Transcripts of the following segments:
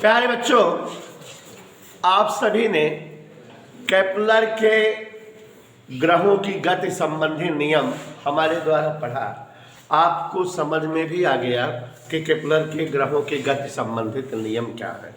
प्यारे बच्चों, आप सभी ने केपलर के ग्रहों की गति संबंधी नियम हमारे द्वारा पढ़ा। आपको समझ में भी आ गया कि केपलर के ग्रहों की गति संबंधित नियम क्या है।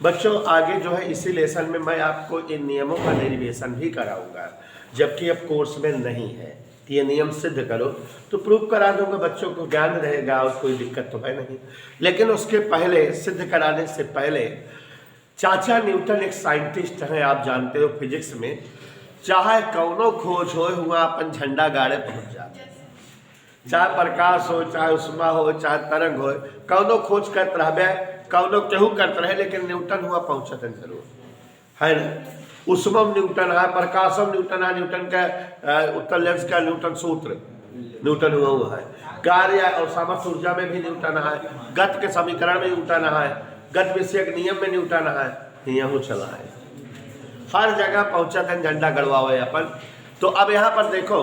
बच्चों, आगे जो है इसी लेसन में मैं आपको इन नियमों का डेरिवेशन भी कराऊंगा, जबकि अब कोर्स में नहीं है। ये नियम सिद्ध करो तो प्रूफ करा दूंगा, बच्चों को ज्ञान रहेगा और कोई दिक्कत तो है नहीं। लेकिन उसके पहले, सिद्ध कराने से पहले, चाचा न्यूटन एक साइंटिस्ट हैं, आप जानते हो फिजिक्स में। चाहे कौनो खोज हो, हुआ अपन झंडा गाड़े पहुंच जाते, चाहे प्रकाश हो, चाहे उष्मा हो, चाहे तरंग हो, कौनो खोज करते रहे, कौनो केहू करते रहे, लेकिन न्यूटन हुआ पहुंचते जरूर है ना। उष्मम न्यूटन है, प्रकाशम न्यूटन है, न्यूटन का उत्तर लेंस का न्यूटन सूत्र न्यूटन हुआ है, कार्य और सामर्थ्य ऊर्जा में भी न्यूटन है, गति के समीकरण में न्यूटन है, गति विषयक नियम में न्यूटन है, यहूँ चला है, हर जगह पहुंचा था झंडा गड़वावे अपन। तो अब यहाँ पर देखो,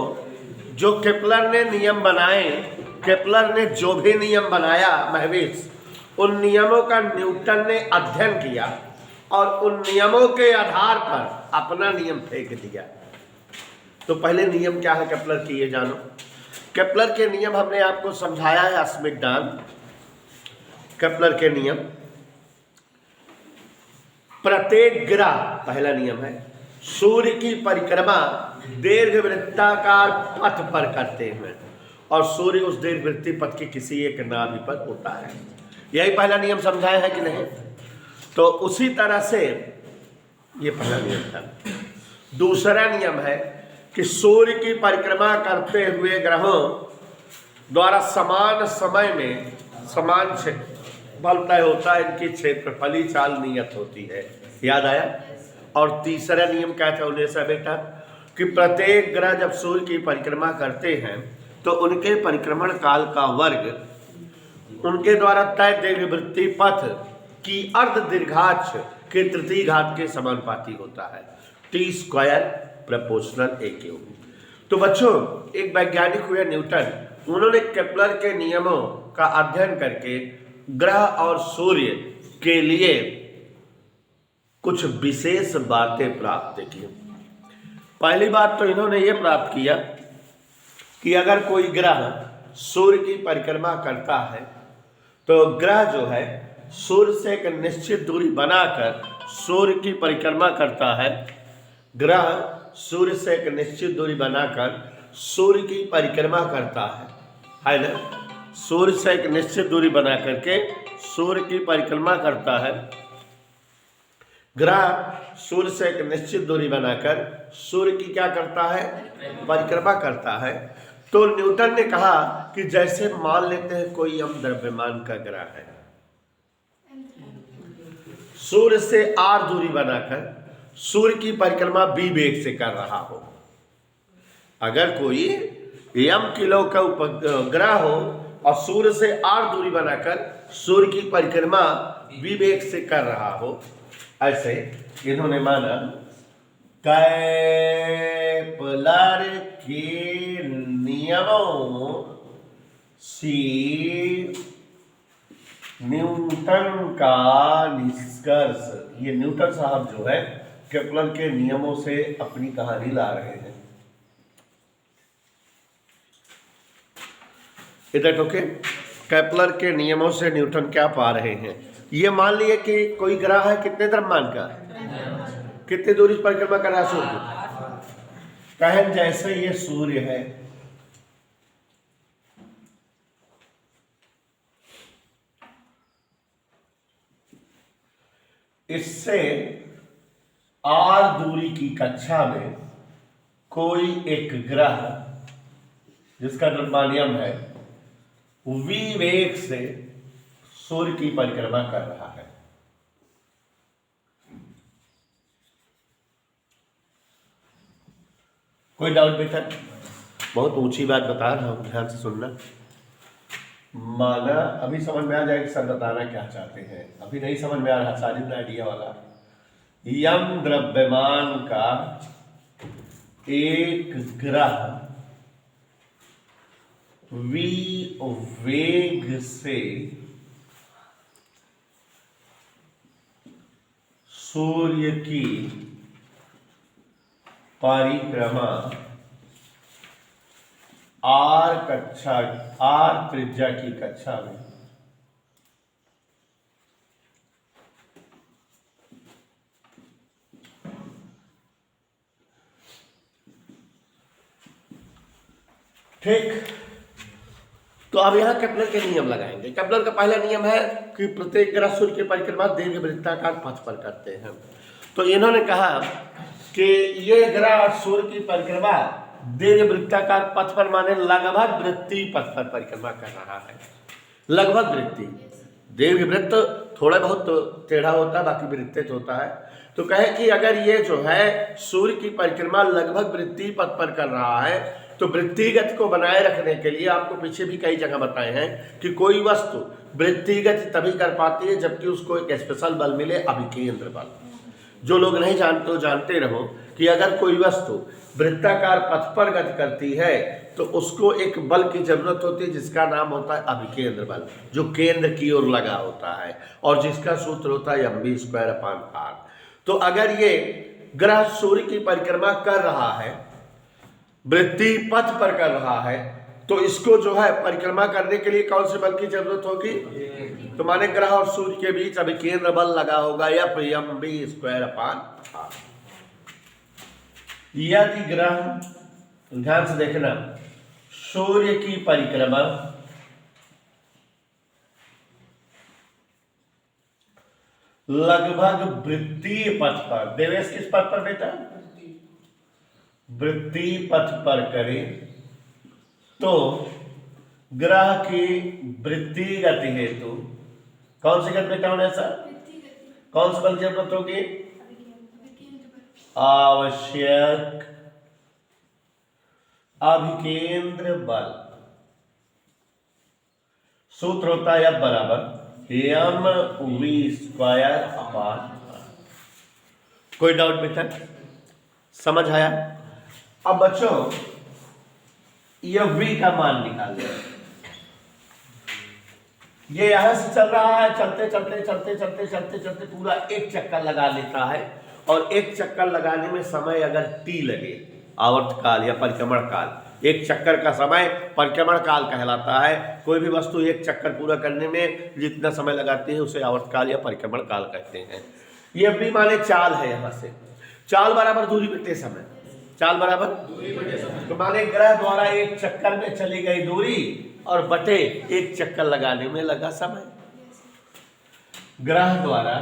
जो केपलर ने नियम बनाए, केपलर ने जो भी नियम बनाया महविश, उन नियमों का न्यूटन ने अध्ययन किया और उन नियमों के आधार पर अपना नियम फेंक दिया। तो पहले नियम क्या है केपलर की, ये जानो। केपलर के नियम हमने आपको समझाया है अस्मिडान। केपलर के नियम, प्रत्येक ग्रह, पहला नियम है, सूर्य की परिक्रमा दीर्घवृत्ताकार पथ पर करते हैं और सूर्य उस दीर्घवृत्तीय पथ के किसी एक नाभि पर होता है। यही पहला नियम समझाया है कि नहीं? तो उसी तरह से ये पहला नियम था। दूसरा नियम है कि सूर्य की परिक्रमा करते हुए ग्रहों द्वारा समान समय में समान बल तय होता है, इनकी क्षेत्रफली चाल नियत होती है। याद आया? और तीसरा नियम क्या था उन्हें सा बेटा, कि प्रत्येक ग्रह जब सूर्य की परिक्रमा करते हैं तो उनके परिक्रमण काल का वर्ग उनके द्वारा तय दीर्घवृत्तीय पथ की अर्ध दीर्घाक्ष के तृतीय घात के समानुपाती होता है। टी स्क्वायर प्रपोर्शनल ए क्यू। तो बच्चों, एक वैज्ञानिक हुए न्यूटन, उन्होंने केपलर के नियमों का अध्ययन करके ग्रह और सूर्य के लिए कुछ विशेष बातें प्राप्त की। पहली बात तो इन्होंने ये प्राप्त किया कि अगर कोई ग्रह सूर्य की परिक्रमा करता है तो ग्रह जो है सूर्य से एक निश्चित दूरी बनाकर सूर्य की परिक्रमा करता है। ग्रह सूर्य से एक निश्चित दूरी बनाकर सूर्य की परिक्रमा करता है ना। सूर्य से एक निश्चित दूरी बना करके सूर्य की परिक्रमा करता है। ग्रह सूर्य से एक निश्चित दूरी बनाकर सूर्य की क्या करता है? परिक्रमा करता है। तो न्यूटन ने कहा कि जैसे मान लेते हैं कोई यम द्रव्यमान का ग्रह है, सूर्य से r दूरी बनाकर सूर्य की परिक्रमा b वेग से कर रहा हो। अगर कोई m किलो का उपग्रह हो और सूर्य से r दूरी बनाकर सूर्य की परिक्रमा b वेग से कर रहा हो, ऐसे इन्होंने माना केपलर के नियमों से न्यूटन का निष्कर्ष। ये न्यूटन साहब जो है केपलर के नियमों से अपनी कहानी ला रहे हैं। इधर ओके, केपलर के नियमों से न्यूटन क्या पा रहे हैं? ये मान लिए कि कोई ग्रह है, कितने द्रव्यमान का, कितने दूरी परिक्रमा कर रहा है सूर्य? कहें जैसे ये सूर्य है, इससे r दूरी की कक्षा में कोई एक ग्रह जिसका द्रव्यमान है v वेग से सूर्य की परिक्रमा कर रहा है। कोई डाउट बेटा? बहुत ऊंची बात बता रहा हूं, ध्यान से सुनना। माना अभी समझ में आ जाएगा सर बताना क्या चाहते हैं, अभी नहीं समझ में आ रहा, साजिद आइडिया वाला। यम द्रव्यमान का एक ग्रह v वेग से सूर्य की परिक्रमा आर त्रिज्या की कक्षा में ठीक। तो अब यहां केपलर के नियम लगाएंगे। केपलर का पहला नियम है कि प्रत्येक ग्रह सूर्य की परिक्रमा दीर्घवृत्ताकार पथ पर करते हैं। तो इन्होंने कहा कि ये ग्रह सूर्य की परिक्रमा दीर्घवृत्ताकार पथ पर माने लगभग वृत्तीय पथ पर परिक्रमा कर रहा है। लगभग वृत्तीय, दीर्घवृत्त थोड़ा बहुत टेढ़ा होता है, बाकी वृत्तित होता है। तो कहे कि अगर ये जो है सूर्य की परिक्रमा लगभग वृत्तीय पथ पर कर रहा है तो वृत्तीय गति को बनाए रखने के लिए आपको पीछे भी कई जगह बताए हैं कि कोई वस्तु वृत्तीय गति तभी कर पाती है जबकि उसको एक स्पेशल बल मिले, अभिकेंद्र बल। जो लोग नहीं जानते हो जानते रहो कि अगर कोई वस्तु वृत्ताकार पथ पर गति करती है तो उसको एक बल की जरूरत होती है जिसका नाम होता है अभिकेंद्र बल, जो केंद्र की ओर लगा होता है और जिसका सूत्र होता है mv²/r। तो अगर ये ग्रह सूर्य की परिक्रमा कर रहा है, वृत्तीय पथ पर कर रहा है, तो इसको जो है परिक्रमा करने के लिए कौन से बल की जरूरत होगी? तो माने ग्रह और सूर्य के बीच अभिकेंद्र बल लगा होगा Fmv²/r। यदि ग्रह, ध्यान से देखना, सूर्य की परिक्रमा लगभग वृत्तीय पथ पर, देवेश किस पथ पर बेटा? वृत्तीय पथ पर करे तो ग्रह की वृत्तीय गति हेतु कौन सी गति बेटा होने सर? कौन सी बल की जरूरत होगी? आवश्यक अभिकेंद्र बल। सूत्र होता है mv²/r। कोई डाउट बेटा? समझ आया? अब बच्चों ये v का मान निकाल लिया। ये यहां से चल रहा है, चलते चलते चलते चलते चलते चलते पूरा एक चक्कर लगा लेता है और एक चक्कर लगाने में समय अगर t लगे, आवर्त काल या परिक्रमण काल, एक चक्कर का समय परिक्रमण काल कहलाता है। कोई भी वस्तु एक चक्कर पूरा करने में जितना समय लगाती है उसे आवर्त काल या परिक्रमण काल कहते हैं। ये v माने चाल है, यहां से चाल बराबर दूरी बटे समय, चाल बराबर दूरी बटे समय। तो माने ग्रह द्वारा एक चक्कर में चली गई दूरी और बटे एक चक्कर लगाने में लगा समय। ग्रह द्वारा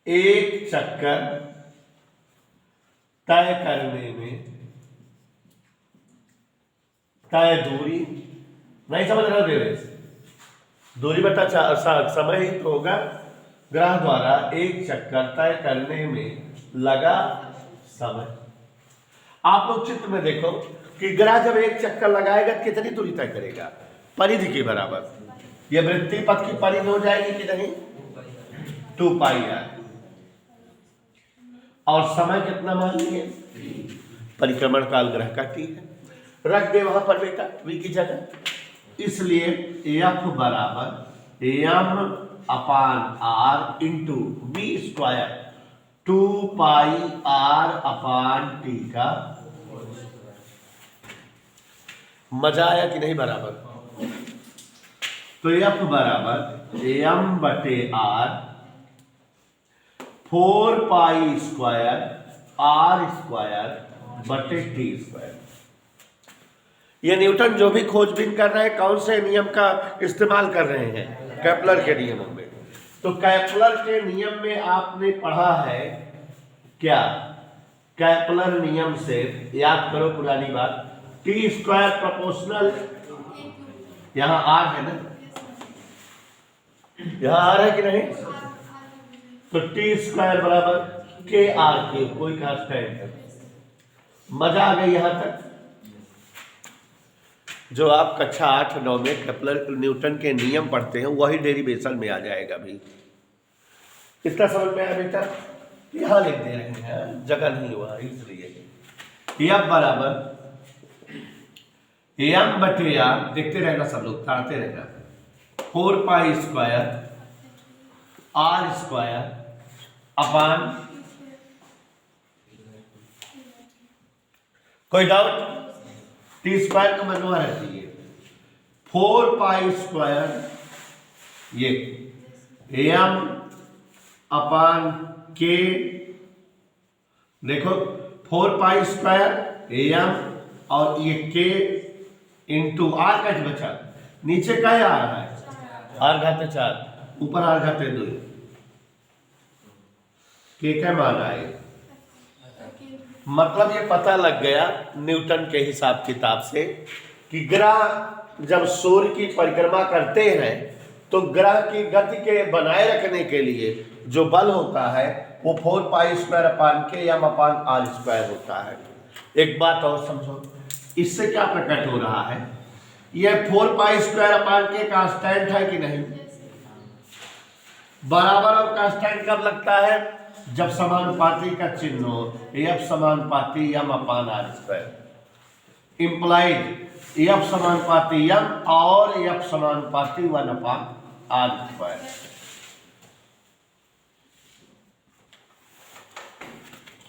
एक चक्कर तय करने में तय दूरी, नहीं समझ रहे देवेश? दूरी बटा समय ही तो होगा। ग्रह द्वारा एक चक्कर तय करने में लगा समय। आप लोग चित्र में देखो कि ग्रह जब एक चक्कर लगाएगा कितनी दूरी तय करेगा? परिधि के बराबर। यह वृत्तीय पथ की परिधि हो जाएगी कि नहीं? 2πr। और समय कितना मान लिए? परिक्रमण काल ग्रह का t है, रख दे वहां पर बेटा v की जगह। इसलिए F बराबर m/r इंटू v², 2πr/t का। मजा आया कि नहीं? बराबर। तो F बराबर m/r 4π²r² ये न्यूटन जो भी खोजबीन कर रहे हैं कौन से नियम का इस्तेमाल कर रहे हैं? केपलर के नियमों में। तो केपलर के नियम में आपने पढ़ा है क्या? केपलर नियम से याद करो पुरानी बात, t² प्रोपोर्शनल, यहां r है ना, यहां r है कि नहीं? तो t² बराबर kr3, कोई कांस्टेंट है। मजा आ गई यहां तक? जो आप कक्षा 8-9 में केपलर न्यूटन के नियम पढ़ते हैं वही डेरिवेशन में आ जाएगा भी। कितना समझ में आया बेटा? यहां लिख दे रहे हैं, जगह नहीं हुआ इसलिए। F बराबर m/r, देखते रहना सब लोग, ताड़ते रहना, 4π² r² अपान, कोई डाउट? टी स्क्वायर का मनवा रहती है 4 पाई स्क्वायर ये एम अपान के, देखो 4 पाई स्क्वायर एम और ये के इंटू आर का बचा, नीचे क्या आ रहा है आर घाते 4, ऊपर आर घाते 2, के क्या मान आए। मतलब ये पता लग गया न्यूटन के हिसाब किताब से कि ग्रह जब सूर्य की परिक्रमा करते हैं तो ग्रह की गति के बनाए रखने के लिए जो बल होता है वो 4 पाई स्क्वायर अपान के एम अपान आर स्क्वायर होता है। एक बात और समझो, इससे क्या प्रकट हो रहा है, यह 4 पाई स्क्वायर अपान के कांस्टेंट है कि नहीं? बराबर और कांस्टेंट कब लगता है? जब समानुपाती का चिन्ह हो, एफ समानुपाती M upon R square, implied F समानुपाती एम और एफ समानुपाती 1 अपान आर स्क्वायर।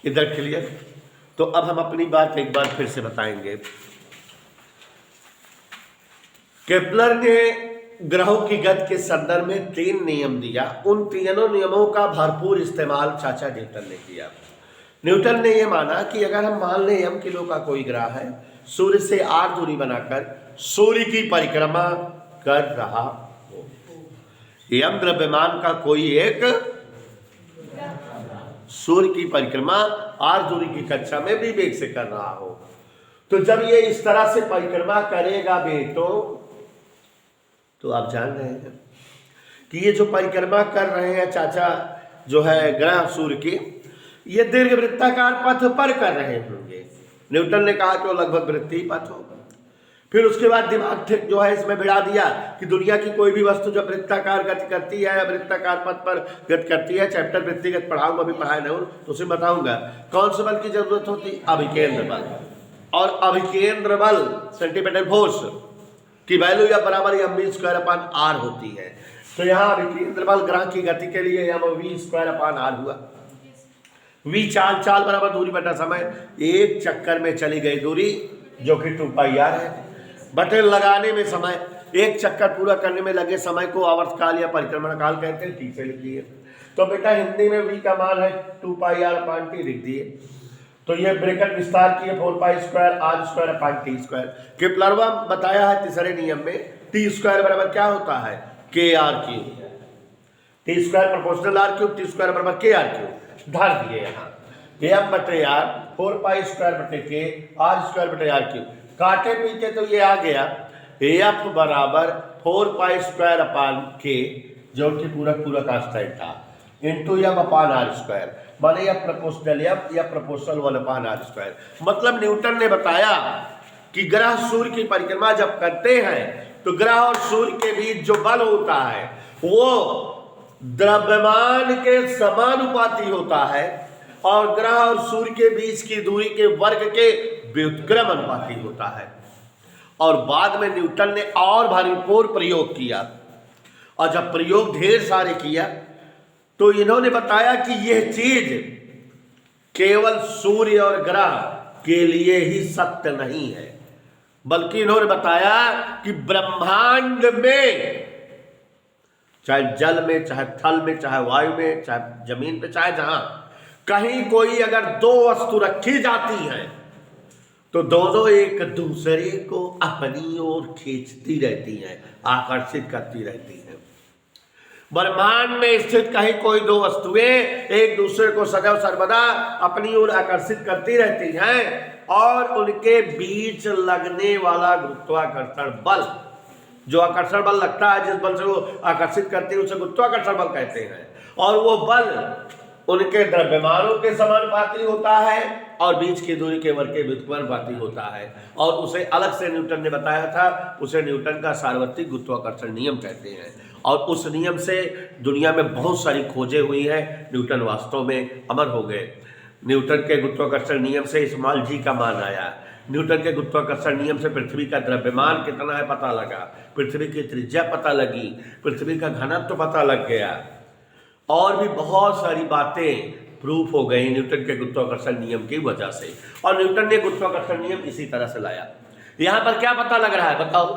इधर क्लियर? तो अब हम अपनी बात एक बार फिर से बताएंगे। केपलर ने ग्रहों की गति के संदर्भ में 3 नियम दिया। उन तीनों नियमों का भरपूर इस्तेमाल चाचा न्यूटन ने किया। न्यूटन ने यह माना कि अगर हम मान लें m किलो का कोई ग्रह है, सूर्य से r दूरी बनाकर सूर्य की परिक्रमा कर रहा हो, m द्रव्यमान का कोई एक सूर्य की परिक्रमा r दूरी की कक्षा में भी वेग से कर रहा हो, तो जब ये इस तरह से परिक्रमा करेगा बेटो, तो आप जान रहे हैं कि ये जो परिक्रमा कर रहे हैं चाचा जो है ग्रह सूर्य की, ये दीर्घवृत्ताकार पथ पर कर रहे होंगे। न्यूटन ने कहा कि वो लगभग वृत्तीय पथ होगा। फिर उसके बाद दिमाग ठीक जो है इसमें भिड़ा दिया कि दुनिया की कोई भी वस्तु जब वृत्ताकार गति करती है या वृत्ताकार पथ पर गति करती है, चैप्टर वृत्तिगत पढ़ाऊंगा, अभी पढ़ाया नहीं तो उसे बताऊंगा कौन से बल की जरूरत होती, अभिकेंद्र बल। और अभिकेंद्र बल सेंटीमीटर फोर्स की वैल्यू या बराबर या v स्क्वायर अपान आर होती है। तो यहाँ अभिकेंद्र बल ग्रह की गति के लिए यहाँ v स्क्वायर अपान आर हुआ। v चाल बराबर दूरी बटा समय, एक चक्कर में चली गई दूरी जो कि 2 पाई आर है, बटे लगाने में समय, एक चक्कर पूरा करने में लगे समय को आवर्तकाल या परिक्रमण काल कहते हैं। ठीक से लिख दिए। तो बेटा हिंदी में v का मान है 2 पाई आर अपान टी लिख दिए। तो ये ब्रैकेट विस्तार किए 4 pi square R square upon T square. केपलरवा बताया है तीसरे नियम में टी स्क्वायर बराबर क्या होता है, K R cube. T square proportional R cube, T square बराबर के आर क्यूब धर दिए यहाँ, एम बटे आर 4 पाई स्क्वायर बटे के आर स्क्वायर बटे आर क्यूब। काटे पीटे तो ये आ गया एफ बराबर 4 पाई स्क्वायर अपान के जो कि पूरा कांस्टेंट था into M upon R square, माने या प्रोपोर्शनल एम या प्रोपोर्शनल 1 अपान आर स्क्वायर। मतलब न्यूटन ने बताया कि ग्रह सूर्य की परिक्रमा जब करते हैं तो ग्रह और सूर्य के बीच जो बल होता है वो द्रव्यमान के समानुपाती होता है और ग्रह और सूर्य के बीच की दूरी के वर्ग के व्युत्क्रम अनुपाती होता है। और बाद में न्यूटन ने और भरपूर प्रयोग किया, और जब प्रयोग ढेर सारे किया तो इन्होंने बताया कि यह चीज केवल सूर्य और ग्रह के लिए ही सत्य नहीं है, बल्कि इन्होंने बताया कि ब्रह्मांड में, चाहे जल में, चाहे थल में, चाहे वायु में, चाहे जमीन पे, चाहे जहां कहीं कोई अगर 2 वस्तु रखी जाती हैं तो दोनों एक दूसरे को अपनी ओर खींचती रहती हैं, आकर्षित करती रहती हैं। ब्रह्मांड में स्थित कहीं कोई 2 वस्तुएं एक दूसरे को सदैव सर्वदा अपनी ओर आकर्षित करती रहती हैं और उनके बीच लगने वाला गुरुत्वाकर्षण बल, जो आकर्षण बल लगता है, जिस बल से वो आकर्षित करते हैं उसे गुरुत्वाकर्षण बल कहते हैं। और वो बल उनके द्रव्यमानों के समानुपाती होता है और बीच की दूरी के वर्ग के व्युत्क्रमानुपाती होता है। और उसे अलग से न्यूटन ने बताया था, उसे न्यूटन का सार्वत्रिक गुरुत्वाकर्षण नियम कहते हैं। और उस नियम से दुनिया में बहुत सारी खोजें हुई हैं। न्यूटन वास्तव में अमर हो गए। न्यूटन के गुरुत्वाकर्षण नियम से इस्माइल जी का मान आया। न्यूटन के गुरुत्वाकर्षण नियम से पृथ्वी का द्रव्यमान कितना है पता लगा, पृथ्वी की त्रिज्या पता लगी, पृथ्वी का घनत्व पता लग गया। और भी बहुत सारी बातें प्रूफ हो गई न्यूटन के गुरुत्वाकर्षण नियम की वजह से। और न्यूटन ने गुरुत्वाकर्षण नियम इसी तरह से लाया। यहां पर क्या पता लग रहा है बताओ?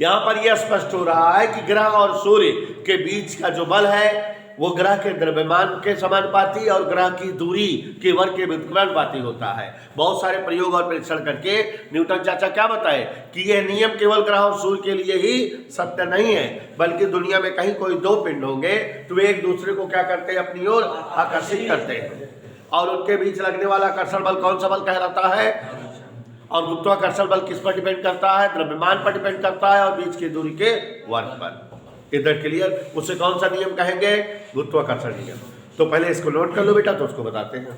यहां पर यह स्पष्ट हो रहा है कि ग्रह और सूर्य के बीच का जो बल है वो ग्रह के द्रव्यमान के समानुपाती और ग्रह की दूरी के वर्ग के व्युत्क्रमानुपाती होता है। बहुत सारे प्रयोग और परीक्षण करके न्यूटन चाचा क्या बताए कि यह नियम केवल ग्रह और सूर्य के लिए ही सत्य नहीं है, बल्कि दुनिया में कहीं कोई दो पिंड होंगे तो वे एक दूसरे को क्या करते हैं, अपनी ओर आकर्षित करते हैं। और उनके बीच लगने वाला आकर्षण बल कौन सा बल कहलाता है? और गुरुत्वाकर्षण बल किस पर डिपेंड करता है? द्रव्यमान पर डिपेंड करता है और बीच की दूरी के वर्ग पर। इधर क्लियर? उसे कौन सा नियम कहेंगे? गुरुत्वाकर्षण नियम। तो पहले इसको नोट कर लो बेटा, तो उसको बताते हैं।